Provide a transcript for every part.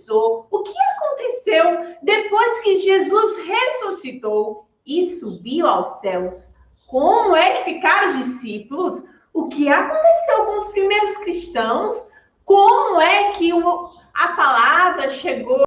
começou, o que aconteceu depois que Jesus ressuscitou e subiu aos céus. Como é que ficaram os discípulos? O que aconteceu com os primeiros cristãos? Como é que a palavra chegou?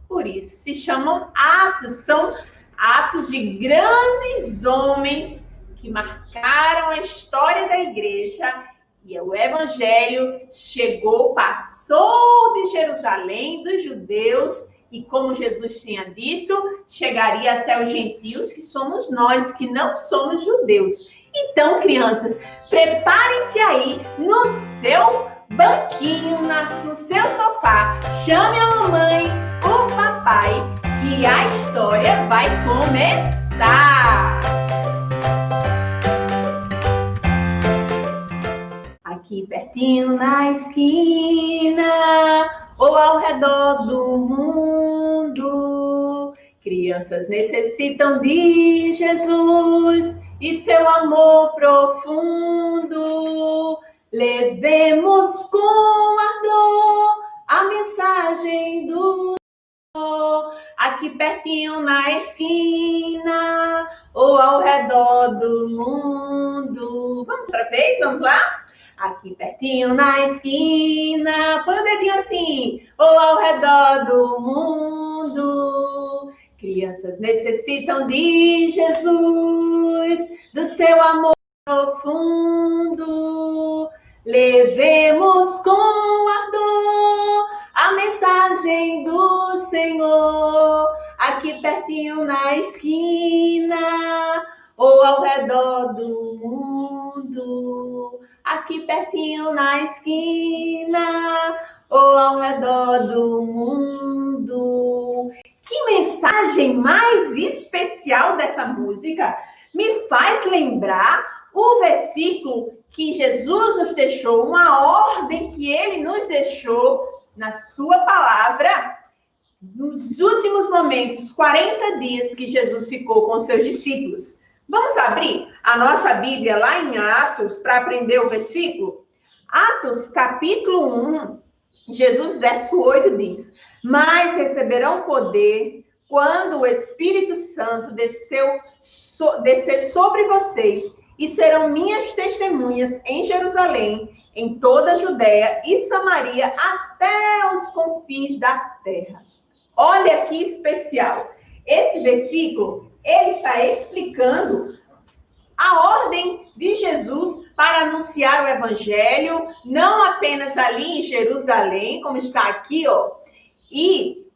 Por isso se chamam atos, são atos de grandes homens que marcaram a história da igreja. E o evangelho chegou, passou de Jerusalém, dos judeus, e como Jesus tinha dito, chegaria até os gentios, que somos nós, que não somos judeus. Então, crianças, preparem-se aí no seu banquinho, no seu sofá. Chame a mamãe, o papai, que a história vai começar. Aqui pertinho na esquina, ou ao redor do mundo, crianças necessitam de Jesus e seu amor profundo. Levemos com ardor a mensagem do Senhor, aqui pertinho na esquina, ou ao redor do mundo. Vamos outra vez? Vamos lá? Aqui pertinho na esquina, põe o dedinho assim, ou ao redor do mundo. Crianças necessitam de Jesus, do seu amor profundo. Levemos com ardor a mensagem do Senhor, aqui pertinho na esquina, ou ao redor do mundo. Aqui pertinho na esquina, ou ao redor do mundo. Que mensagem mais especial dessa música! Me faz lembrar o versículo que Jesus nos deixou, uma ordem que ele nos deixou na sua palavra, nos últimos momentos, 40 dias que Jesus ficou com seus discípulos. Vamos abrir a nossa Bíblia lá em Atos para aprender o versículo? Atos, capítulo 1, Jesus, verso 8, diz: mas receberão poder quando o Espírito Santo descer sobre vocês, e serão minhas testemunhas em Jerusalém, em toda a Judéia e Samaria, até os confins da terra. Olha que especial. Esse versículo, ele está explicando a ordem de Jesus para anunciar o evangelho, não apenas ali em Jerusalém, como está aqui, ó, e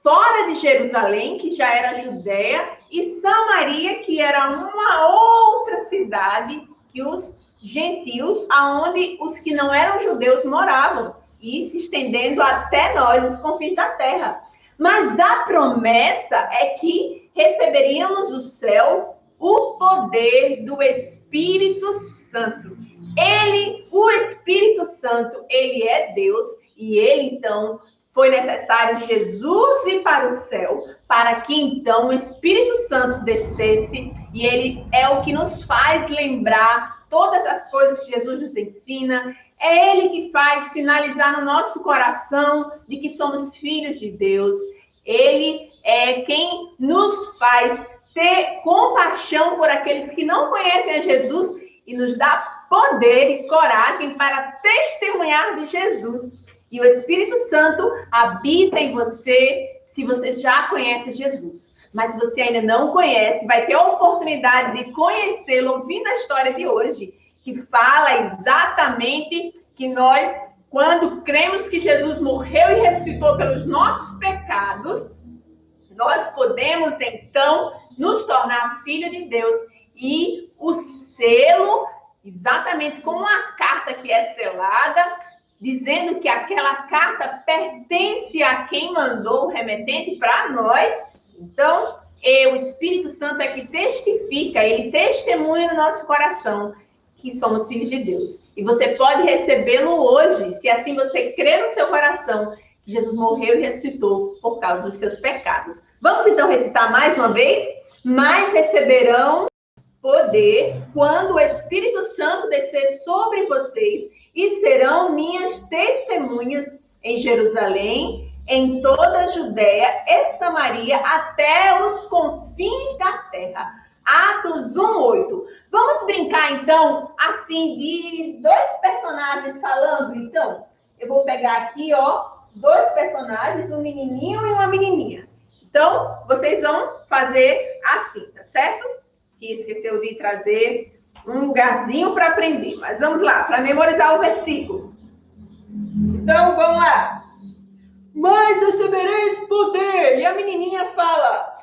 fora de Jerusalém, que já era Judéia, e Samaria, que era uma outra cidade que os gentios, aonde os que não eram judeus moravam, e se estendendo até nós, os confins da terra. Mas a promessa é que receberíamos do céu o poder do Espírito Santo. Ele, o Espírito Santo, ele é Deus, e ele, então, foi necessário Jesus ir para o céu, para que, então, o Espírito Santo descesse, e ele é o que nos faz lembrar todas as coisas que Jesus nos ensina. É ele que faz sinalizar no nosso coração de que somos filhos de Deus. Ele é quem nos faz ter compaixão por aqueles que não conhecem a Jesus e nos dá poder e coragem para testemunhar de Jesus. E o Espírito Santo habita em você se você já conhece Jesus. Mas se você ainda não conhece, vai ter a oportunidade de conhecê-lo ouvindo a história de hoje, que fala exatamente que nós, quando cremos que Jesus morreu e ressuscitou pelos nossos pecados, nós podemos, então, nos tornar filho de Deus. E o selo, exatamente como uma carta que é selada, dizendo que aquela carta pertence a quem mandou o remetente para nós. Então, o Espírito Santo é que testifica, ele testemunha no nosso coração que somos filhos de Deus. E você pode recebê-lo hoje, se assim você crer no seu coração que Jesus morreu e ressuscitou por causa dos seus pecados. Vamos então recitar mais uma vez? Mas receberão poder quando o Espírito Santo descer sobre vocês, e serão minhas testemunhas em Jerusalém, em toda a Judéia e Samaria, até os confins da terra. Atos 1:8. Vamos brincar, então, assim, de dois personagens falando, então? Eu vou pegar aqui, ó, dois personagens, um menininho e uma menininha. Então, vocês vão fazer assim, tá certo? Que esqueceu de trazer um lugarzinho para aprender. Mas vamos lá, para memorizar o versículo. Então, vamos lá. Mas recebereis poder. E a menininha fala: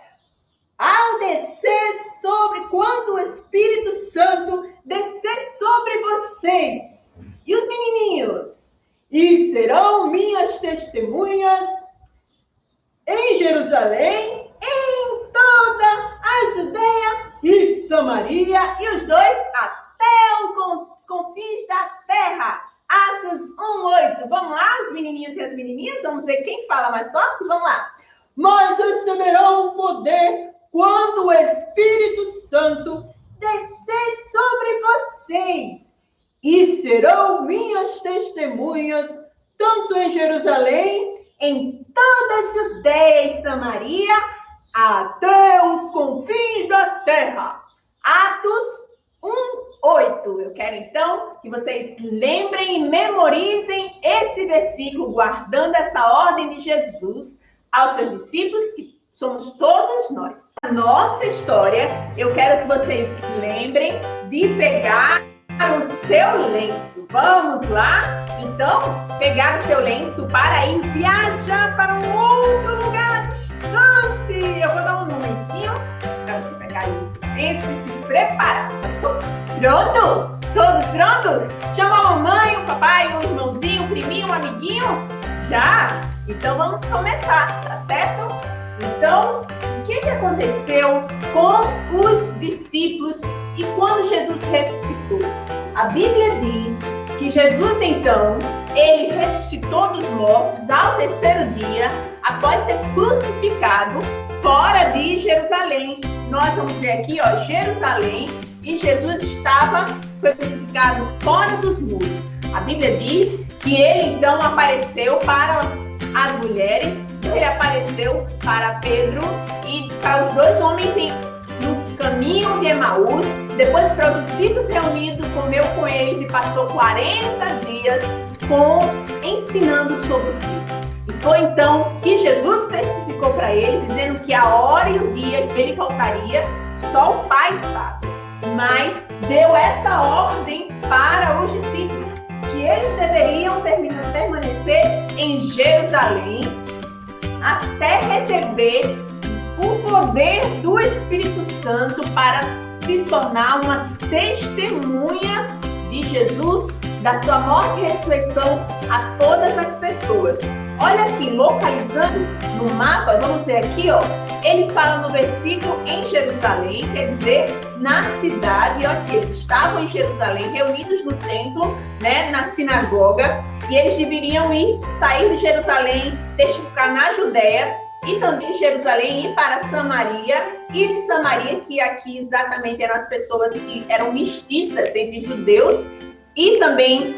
ao descer sobre, quando o Espírito Santo descer sobre vocês. E os menininhos? E serão minhas testemunhas em Jerusalém, em toda a Judéia e Samaria, e os dois até os confins da terra. Atos 1:8. Vamos lá, os menininhos e as menininhas? Vamos ver quem fala mais forte? Vamos lá. Mas receberão poder quando o Espírito Santo descer sobre vocês, e serão minhas testemunhas, tanto em Jerusalém, em toda a Judéia e Samaria, até os confins da terra. Atos 1:8. Eu quero, então, que vocês lembrem e memorizem esse versículo, guardando essa ordem de Jesus aos seus discípulos, que somos todos nós. A nossa história, eu quero que vocês lembrem de pegar o seu lenço. Vamos lá? Então, pegar o seu lenço para ir viajar para um outro lugar distante. Eu vou dar um momentinho para você pegar o lenço e se preparar. Pronto? Todos prontos? Chama a mamãe, o papai, o irmãozinho, o priminho, o amiguinho? Já? Então vamos começar, tá certo? Então, o que aconteceu com os discípulos e quando Jesus ressuscitou? A Bíblia diz que Jesus, então, ele ressuscitou dos mortos ao terceiro dia, após ser crucificado fora de Jerusalém. Nós vamos ver aqui, ó, Jerusalém, e Jesus foi crucificado fora dos muros. A Bíblia diz que ele, então, apareceu para as mulheres, ele apareceu para Pedro e para os dois homens no caminho de Emaús, depois para os discípulos reunidos, comeu com eles e passou 40 dias ensinando sobre o dia. E foi então que Jesus testificou para eles, dizendo que a hora e o dia que ele voltaria, só o Pai sabe. Mas deu essa ordem para os discípulos, que eles deveriam permanecer em Jerusalém até receber o poder do Espírito Santo para se tornar uma testemunha de Jesus, da sua morte e ressurreição a todas as pessoas. Olha aqui, localizando no mapa, vamos ver aqui, ó, ele fala no versículo em Jerusalém, quer dizer, na cidade, ó, que eles estavam em Jerusalém, reunidos no templo, né, na sinagoga, e eles deveriam sair de Jerusalém, testificar na Judéia, e também de Jerusalém ir para Samaria, e de Samaria, que aqui exatamente eram as pessoas que eram mestiças entre judeus, e também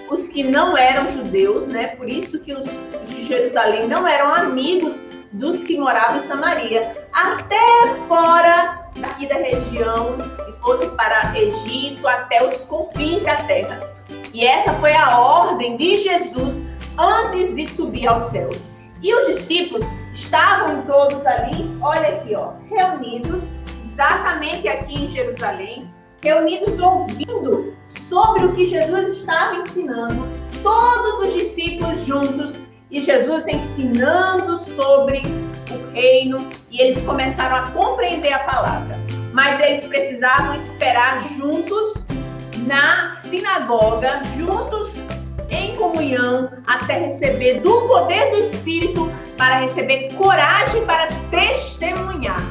os que não eram judeus, né? Por isso que os de Jerusalém não eram amigos dos que moravam em Samaria, até fora daqui da região, e fosse para Egito, até os confins da terra. E essa foi a ordem de Jesus antes de subir aos céus. E os discípulos estavam todos ali, olha aqui, ó, reunidos, exatamente aqui em Jerusalém, reunidos ouvindo sobre o que Jesus estava ensinando, todos os discípulos juntos, e Jesus ensinando sobre o reino, e eles começaram a compreender a palavra. Mas eles precisavam esperar juntos na sinagoga, juntos em comunhão, até receber do poder do Espírito, para receber coragem para testemunhar.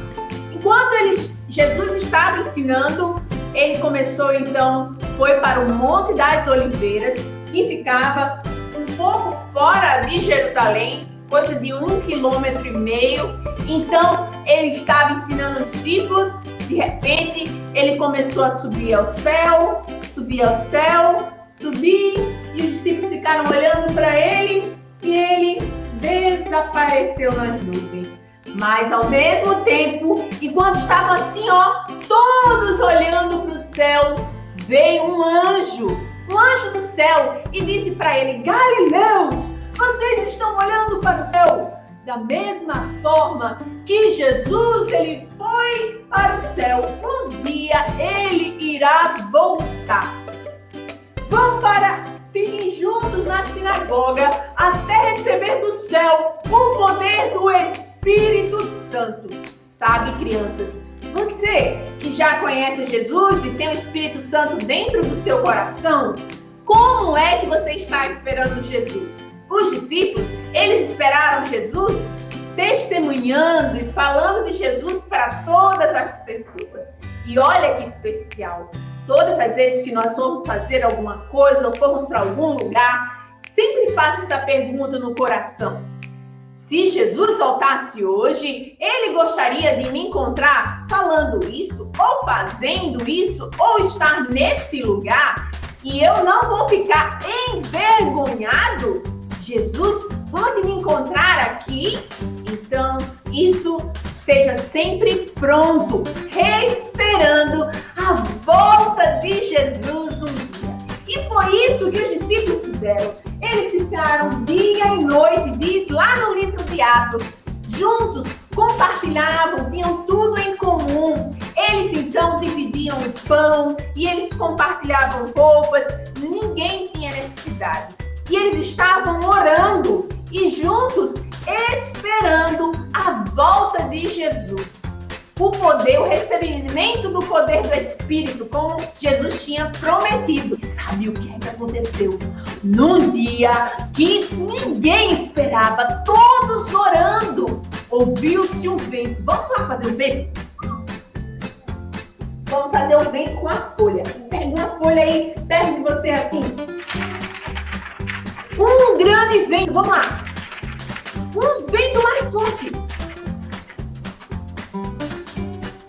Enquanto Jesus estava ensinando, ele começou então, foi para o Monte das Oliveiras, que ficava um pouco fora de Jerusalém, coisa de 1,5 km. Então, ele estava ensinando os discípulos, de repente, ele começou a subir ao céu, subir, e os discípulos ficaram olhando para ele, e desapareceu nas nuvens. Mas ao mesmo tempo, enquanto estavam assim, todos olhando para o céu, veio um anjo do céu, e disse para ele: Galileus, vocês estão olhando para o céu? Da mesma forma que Jesus, ele foi para o céu, um dia ele irá voltar. Vão fiquem juntos na sinagoga até receber do céu o poder do Espírito Santo. Sabe, crianças, você que já conhece Jesus e tem o Espírito Santo dentro do seu coração, como é que você está esperando Jesus? Os discípulos, eles esperaram Jesus testemunhando e falando de Jesus para todas as pessoas. E olha que especial, todas as vezes que nós formos fazer alguma coisa ou formos para algum lugar, sempre faça essa pergunta no coração: se Jesus voltasse hoje, ele gostaria de me encontrar falando isso, ou fazendo isso, ou estar nesse lugar, e eu não vou ficar envergonhado? Jesus pode me encontrar aqui? Então, isso esteja sempre pronto, esperando a volta de Jesus um dia. E foi isso que os discípulos fizeram. Eles ficaram dia e noite, diz lá no livro de Atos, juntos, compartilhavam, tinham tudo em comum. Eles então dividiam o pão e eles compartilhavam roupas, ninguém tinha necessidade. E eles estavam orando e juntos esperando a volta de Jesus. O poder, o recebimento do poder do Espírito, como Jesus tinha prometido. E sabe o que aconteceu? Num dia que ninguém esperava, todos orando, ouviu-se um vento. Vamos lá fazer o vento? Vamos fazer o vento com a folha. Pega uma folha aí, perto de você assim. Um grande vento, vamos lá. Um vento mais forte.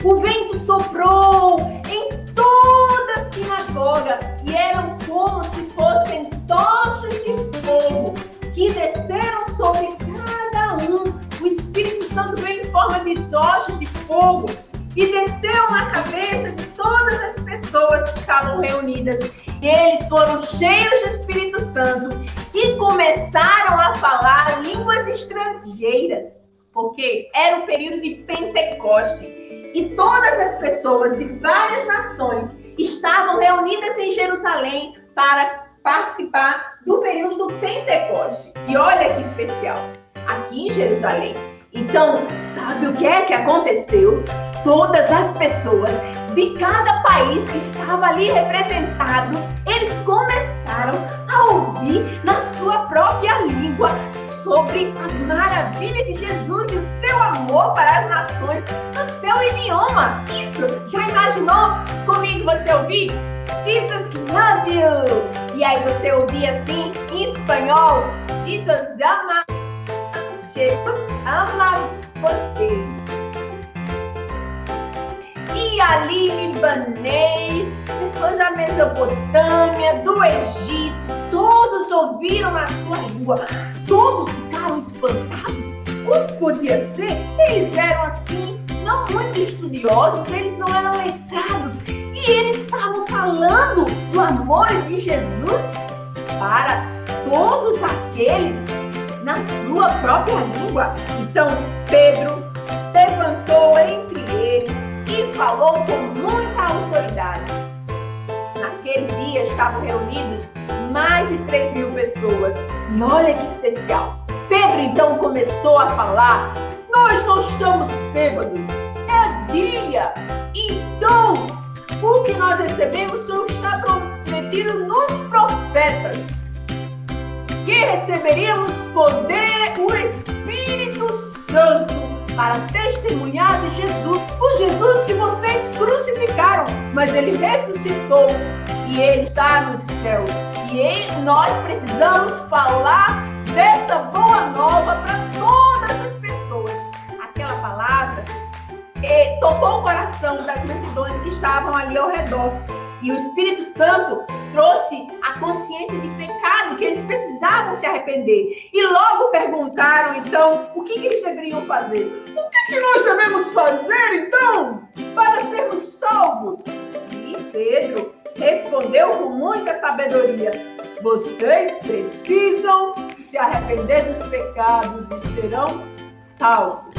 O vento soprou em toda a sinagoga e eram como se fossem tochas de fogo que desceram sobre cada um. O Espírito Santo veio em forma de tochas de fogo e desceu na cabeça de todas as pessoas que estavam reunidas. E eles foram cheios do Espírito Santo e começaram a falar línguas estrangeiras, porque era o período de Pentecoste. E todas as pessoas de várias nações estavam reunidas em Jerusalém para participar do período do Pentecoste. E olha que especial, aqui em Jerusalém. Então, sabe o que é que aconteceu? Todas as pessoas de cada país que estava ali representado, eles começaram a ouvir na sua própria língua sobre as maravilhas de Jesus e o seu amor para as nações no seu idioma. Isso, já imaginou comigo você ouvir? Jesus love you! E aí você ouvia assim em espanhol: Jesus ama você. E ali libanês, pessoas da Mesopotâmia, do Egito, todos ouviram na sua língua. Todos ficaram espantados. Como podia ser? Eles eram assim, não muito estudiosos, eles não eram letrados. E eles estavam falando do amor de Jesus para todos aqueles na sua própria língua. Então Pedro levantou entre eles e falou com muita autoridade. Naquele dia estavam reunidos mais de 3.000 pessoas. E olha que especial. Pedro então começou a falar: nós não estamos bêbados, é dia. Então, o que nós recebemos foi o que está prometido nos profetas, que receberíamos poder, o Espírito Santo, para testemunhar de Jesus, o Jesus que vocês crucificaram, mas ele ressuscitou e ele está nos céus. E nós precisamos falar dessa boa nova para todas as pessoas. Aquela palavra tocou o coração das multidões que estavam ali ao redor. E o Espírito Santo trouxe a consciência de pecado, que eles precisavam se arrepender. E logo perguntaram, então, o que eles deveriam fazer? O que nós devemos fazer, então, para sermos salvos? E Pedro respondeu com muita sabedoria: vocês precisam se arrepender dos pecados e serão salvos.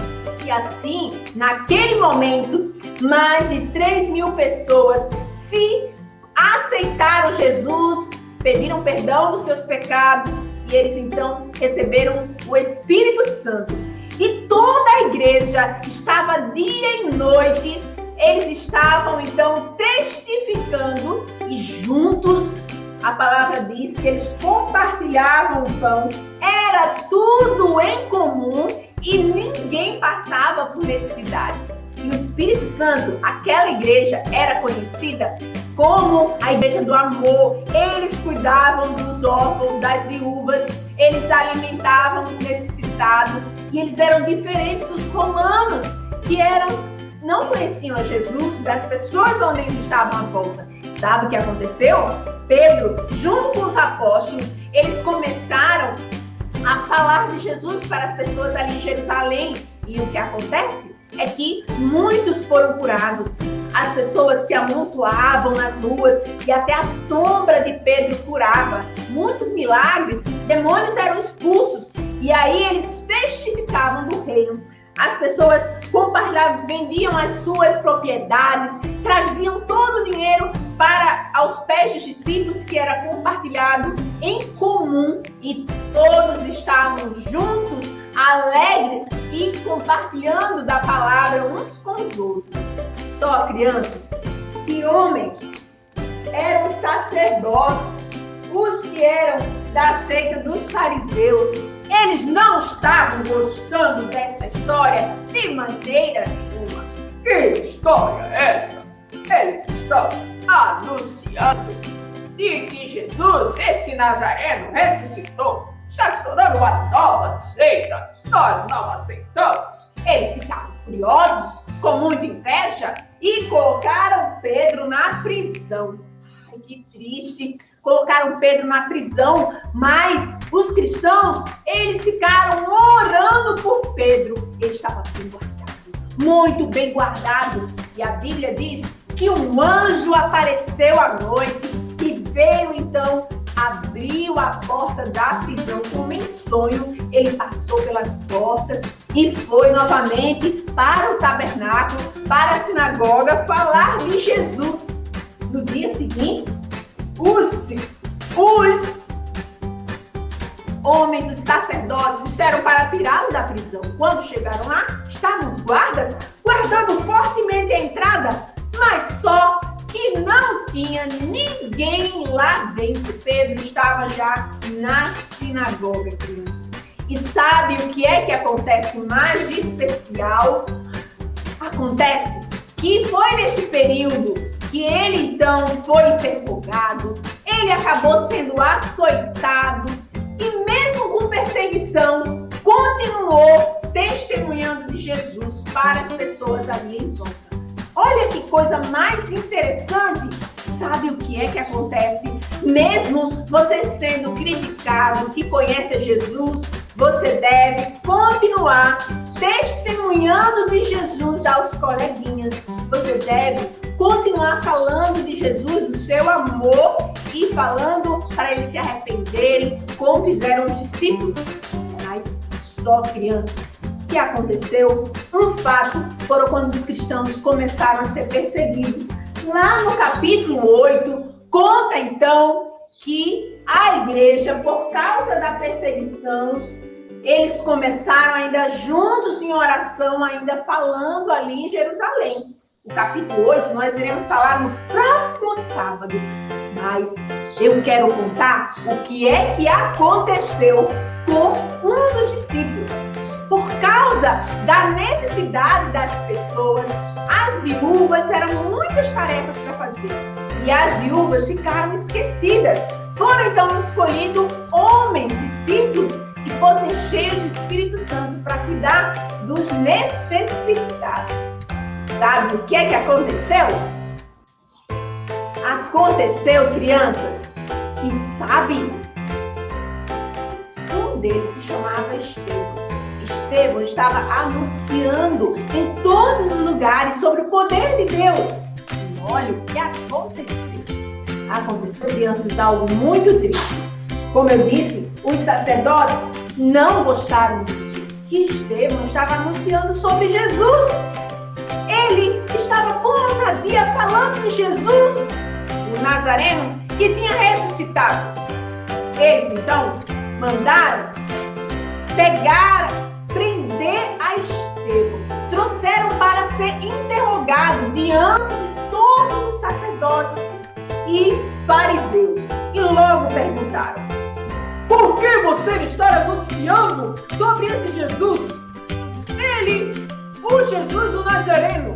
E assim, naquele momento, mais de 3.000 pessoas se aceitaram Jesus, pediram perdão dos seus pecados e eles então receberam o Espírito Santo. E toda a igreja estava dia e noite, eles estavam então testificando e juntos, a palavra diz que eles compartilhavam o pão, era tudo em comum e ninguém passava por necessidade. E o Espírito Santo, aquela igreja era conhecida como a igreja do amor. Eles cuidavam dos órfãos, das viúvas, eles alimentavam os necessitados e eles eram diferentes dos romanos, que não conheciam a Jesus, das pessoas onde eles estavam à volta. Sabe o que aconteceu? Pedro, junto com os apóstolos, eles começaram a falar de Jesus para as pessoas ali em Jerusalém. E o que acontece é que muitos foram curados. As pessoas se amontoavam nas ruas e até a sombra de Pedro curava. Muitos milagres, demônios eram expulsos. E aí eles testificavam do reino. As pessoas compartilhavam, vendiam as suas propriedades, traziam todo o dinheiro para aos pés dos discípulos, que era compartilhado em comum, e todos estavam juntos, alegres e compartilhando da palavra uns com os outros. Só, crianças e homens eram sacerdotes, os que eram da seita dos fariseus. Eles não estavam gostando dessa história de maneira nenhuma. Que história é essa? Eles estão anunciando de que Jesus, esse Nazareno, ressuscitou. Está estourando uma nova seita. Nós não aceitamos. Eles ficaram furiosos, com muita inveja, e colocaram Pedro na prisão. Ai, que triste. Colocaram Pedro na prisão, mas os cristãos, eles ficaram orando por Pedro. Ele estava bem guardado, muito bem guardado. E a Bíblia diz que um anjo apareceu à noite e veio então, abriu a porta da prisão como em sonho. Ele passou pelas portas e foi novamente para o tabernáculo, para a sinagoga, falar de Jesus. No dia seguinte, os homens, os sacerdotes, disseram para tirá-lo da prisão. Quando chegaram lá, estavam os guardas guardando fortemente a entrada, mas só que não tinha ninguém lá dentro. Pedro estava já na sinagoga, crianças. E sabe o que é que acontece mais de especial? Acontece que foi nesse período que ele então foi interrogado, ele acabou sendo açoitado e mesmo com perseguição, continuou testemunhando de Jesus para as pessoas ali em volta. Olha que coisa mais interessante. Sabe o que é que acontece? Mesmo você sendo criticado, que conhece a Jesus, você deve continuar testemunhando de Jesus aos coleguinhas. Você deve continuar falando de Jesus, do seu amor, e falando para eles se arrependerem, como fizeram os discípulos. Mas só, crianças, o que aconteceu? Um fato foram quando os cristãos começaram a ser perseguidos. Lá no capítulo 8, conta então que a igreja, por causa da perseguição, eles começaram ainda juntos em oração, ainda falando ali em Jerusalém. O capítulo 8 nós iremos falar no próximo sábado. Mas eu quero contar o que é que aconteceu com um dos discípulos. Por causa da necessidade das pessoas, as viúvas eram muitas tarefas para fazer. E as viúvas ficaram esquecidas. Foram então escolhidos homens, discípulos, que fossem cheios do Espírito Santo para cuidar dos necessitados. Sabe o que é que aconteceu? Aconteceu, crianças, e sabe, um deles se chamava Estevão. Estevão estava anunciando em todos os lugares sobre o poder de Deus. E olha o que aconteceu. Aconteceu, crianças, algo muito triste. Como eu disse, os sacerdotes não gostaram disso, que Estevão estava anunciando sobre Jesus. Ele estava com ousadia falando de Jesus, o Nazareno, que tinha ressuscitado. Eles, então, mandaram prender a Estevão. Trouxeram para ser interrogado diante de todos os sacerdotes e fariseus. E logo perguntaram: por que você está anunciando sobre esse Jesus? Ele, o Jesus, o Nazareno.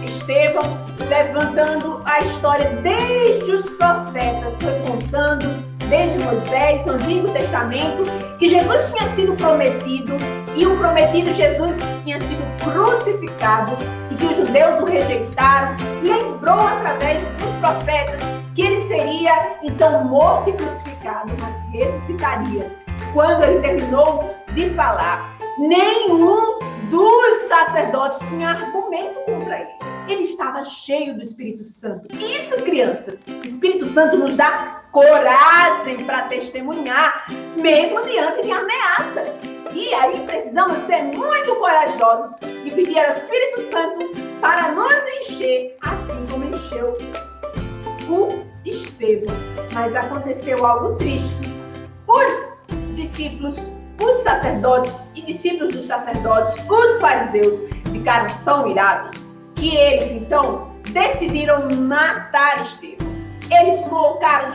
Estevão, levantando a história desde os profetas, foi contando desde Moisés, no Antigo Testamento, que Jesus tinha sido prometido, e o prometido Jesus tinha sido crucificado, e que os judeus o rejeitaram. Lembrou através dos profetas que ele seria então morto e crucificado, mas ressuscitaria. Quando ele terminou de falar, nenhum dos sacerdotes tinha argumento contra ele. Ele estava cheio do Espírito Santo. Isso, crianças, o Espírito Santo nos dá coragem para testemunhar, mesmo diante de ameaças. E aí precisamos ser muito corajosos e pedir ao Espírito Santo para nos encher, assim como encheu o Estevão. Mas aconteceu algo triste. Os discípulos, os sacerdotes e discípulos dos sacerdotes, os fariseus, ficaram tão irados que eles, então, decidiram matar Estevão. Eles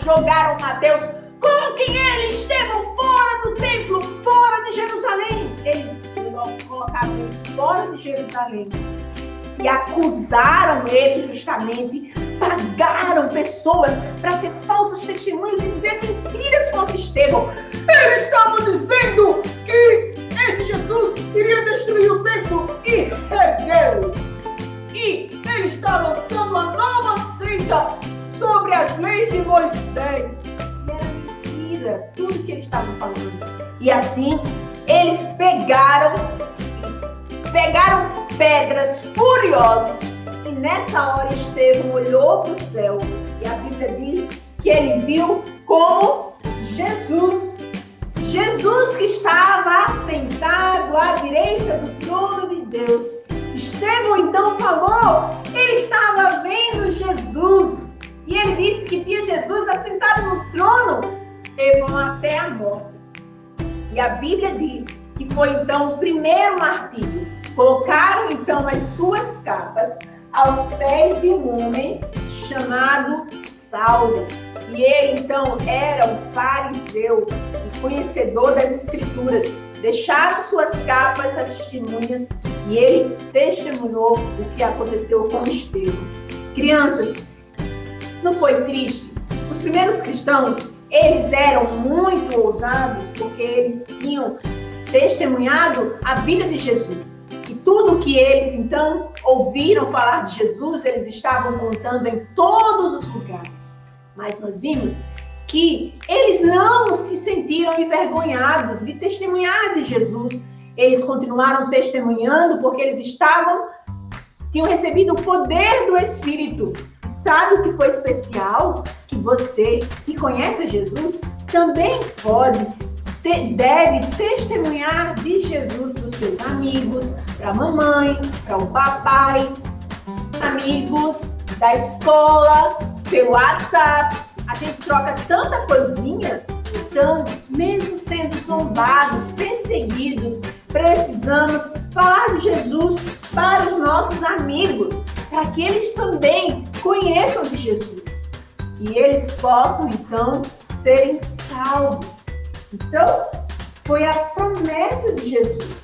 jogaram Mateus, coloquem ele, Estevão, fora do templo, fora de Jerusalém. Eles colocaram ele fora de Jerusalém e acusaram ele justamente, pagaram pessoas para ser falsas testemunhas e dizer mentiras contra Estevão. Eles estavam dizendo que esse Jesus iria destruir o templo e regueu. E ele está lançando uma nova seita sobre as leis de Moisés. E era mentira tudo que eles estavam falando. E assim, eles pegaram pedras furiosas. E nessa hora Estevão olhou para o céu. E a Bíblia diz que ele viu como Jesus. Jesus que estava sentado à direita do trono de Deus. Estevão então falou, ele estava vendo Jesus. E ele disse que via Jesus assentado no trono, Estevão até a morte. E a Bíblia diz que foi então o primeiro martírio. Colocaram então as suas capas aos pés de um homem chamado Saulo. E ele então era um fariseu e conhecedor das Escrituras. Deixaram suas capas as testemunhas e ele testemunhou o que aconteceu com Estevão. Crianças, não foi triste? Os primeiros cristãos, eles eram muito ousados porque eles tinham testemunhado a vida de Jesus. E tudo que eles, então, ouviram falar de Jesus, eles estavam contando em todos os lugares. Mas nós vimos que eles não se sentiram envergonhados de testemunhar de Jesus. Eles continuaram testemunhando porque eles tinham recebido o poder do Espírito. Sabe o que foi especial? Que você que conhece Jesus também deve testemunhar de Jesus para os seus amigos, para a mamãe, para o papai, amigos da escola, pelo WhatsApp. A gente troca tanta coisinha. Então, mesmo sendo zombados, perseguidos, precisamos falar de Jesus para os nossos amigos, para que eles também conheçam de Jesus e eles possam, então, serem salvos. Então, foi a promessa de Jesus.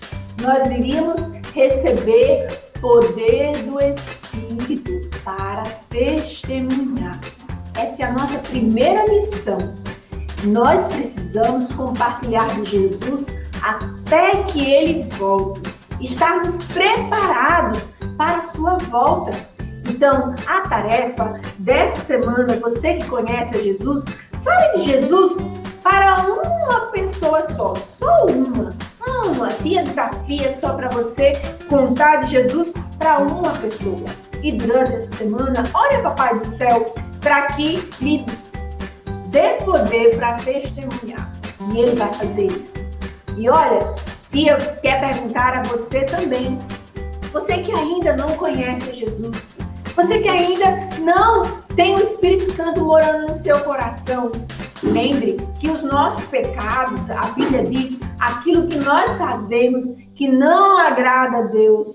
Nós iríamos receber poder do Espírito para testemunhar. Essa é a nossa primeira missão. Nós precisamos compartilhar de Jesus até que Ele volte. Estarmos preparados para a sua volta. Então, a tarefa dessa semana, você que conhece a Jesus, fale de Jesus para uma pessoa só uma. Uma, tia desafia só para você contar de Jesus para uma pessoa. E durante essa semana, olha Papai do Céu para que lhe dê poder para testemunhar. E Ele vai fazer isso. E olha, tia quer perguntar a você também. Você que ainda não conhece Jesus, você que ainda não tem o Espírito Santo morando no seu coração, lembre que os nossos pecados, a Bíblia diz, aquilo que nós fazemos que não agrada a Deus,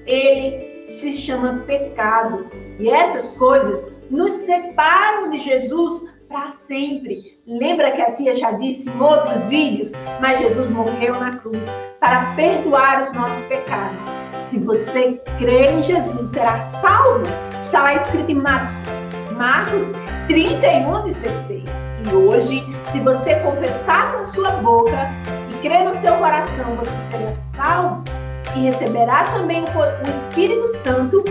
ele se chama pecado. E essas coisas nos separam de Jesus para sempre. Lembra que a tia já disse em outros vídeos, mas Jesus morreu na cruz para perdoar os nossos pecados. Se você crê em Jesus, será salvo. Está lá escrito em Marcos 31:16. E hoje, se você confessar com sua boca e crer no seu coração, você será salvo e receberá também o Espírito Santo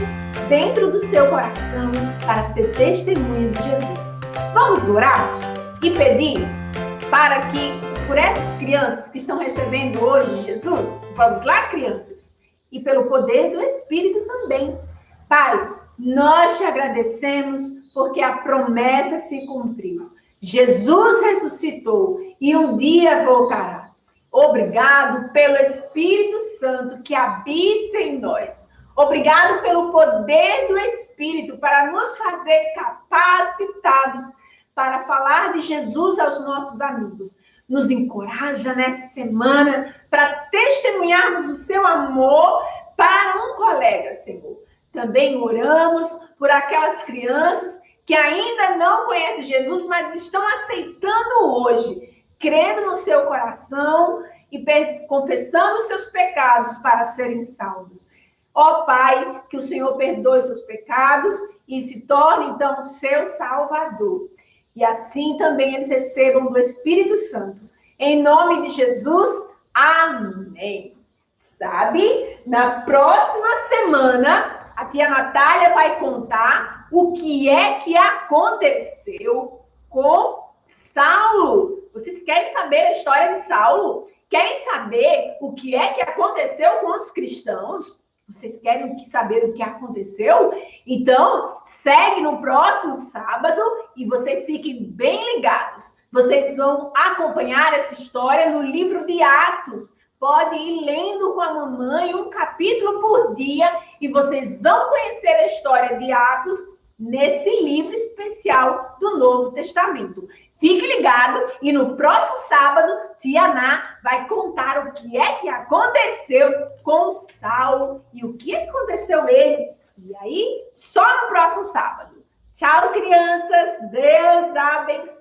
dentro do seu coração para ser testemunha de Jesus. Vamos orar e pedir para que, por essas crianças que estão recebendo hoje Jesus, vamos lá, crianças? E pelo poder do Espírito também. Pai, nós te agradecemos porque a promessa se cumpriu. Jesus ressuscitou e um dia voltará. Obrigado pelo Espírito Santo que habita em nós. Obrigado pelo poder do Espírito para nos fazer capacitados para falar de Jesus aos nossos amigos. Nos encoraja nessa semana para testemunharmos o seu amor para um colega, Senhor. Também oramos por aquelas crianças que ainda não conhecem Jesus, mas estão aceitando hoje, crendo no seu coração e confessando os seus pecados para serem salvos. Ó Pai, que o Senhor perdoe seus pecados e se torne, então, seu Salvador. E assim também eles recebam do Espírito Santo. Em nome de Jesus, amém. Sabe, na próxima semana, a tia Natália vai contar o que é que aconteceu com Saulo. Vocês querem saber a história de Saulo? Querem saber o que é que aconteceu com os cristãos? Vocês querem saber o que aconteceu? Então, segue no próximo sábado e vocês fiquem bem ligados. Vocês vão acompanhar essa história no livro de Atos. Pode ir lendo com a mamãe um capítulo por dia e vocês vão conhecer a história de Atos nesse livro especial do Novo Testamento. Fique ligado e no próximo sábado, tia Ná vai contar o que é que aconteceu com Saulo e o que aconteceu ele. E aí, só no próximo sábado. Tchau, crianças. Deus abençoe.